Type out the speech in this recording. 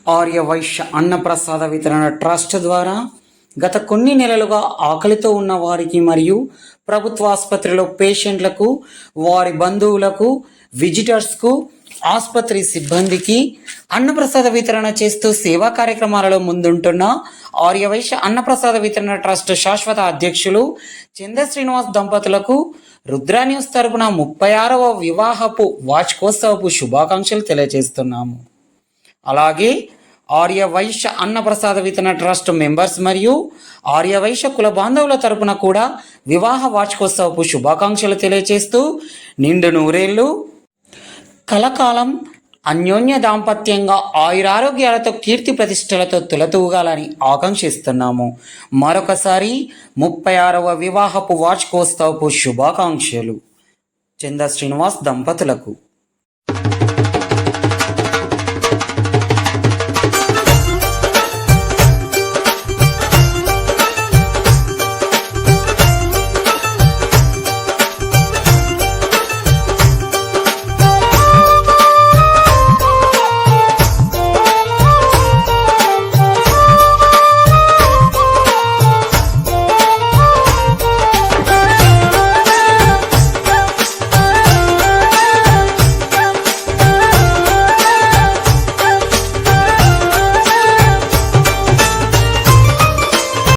ఆర్యవైశ్య అన్నప్రసాద వితరణ ట్రస్ట్ ద్వారా గత కొన్ని నెలలుగా ఆకలితో ఉన్న వారికి మరియు ప్రభుత్వ ఆసుపత్రిలో పేషెంట్లకు, వారి బంధువులకు, విజిటర్స్కు, ఆసుపత్రి సిబ్బందికి అన్నప్రసాద వితరణ చేస్తూ సేవా కార్యక్రమాలలో ముందుంటున్న ఆర్యవైశ్య అన్నప్రసాద వితరణ ట్రస్ట్ శాశ్వత అధ్యక్షులు చంద శ్రీనివాస్ దంపతులకు రుద్ర న్యూస్ తరపున 36వ వివాహపు వార్షికోత్సవపు శుభాకాంక్షలు తెలియజేస్తున్నాము. అలాగే ఆర్యవైశ్య అన్నప్రసాద వితరణ ట్రస్ట్ మెంబర్స్ మరియు ఆర్యవైశ్య కుల బాంధవుల తరపున కూడా వివాహ వార్షికోత్సవపు శుభాకాంక్షలు తెలియజేస్తూ నిండు నూరేళ్లు కలకాలం అన్యోన్య దాంపత్యంగా ఆయురారోగ్యాలతో కీర్తి ప్రతిష్టలతో తులతూగాలని ఆకాంక్షిస్తున్నాము. మరొకసారి 36వ వివాహపు వార్షికోత్సవపు శుభాకాంక్షలు చంద శ్రీనివాస్ దంపతులకు.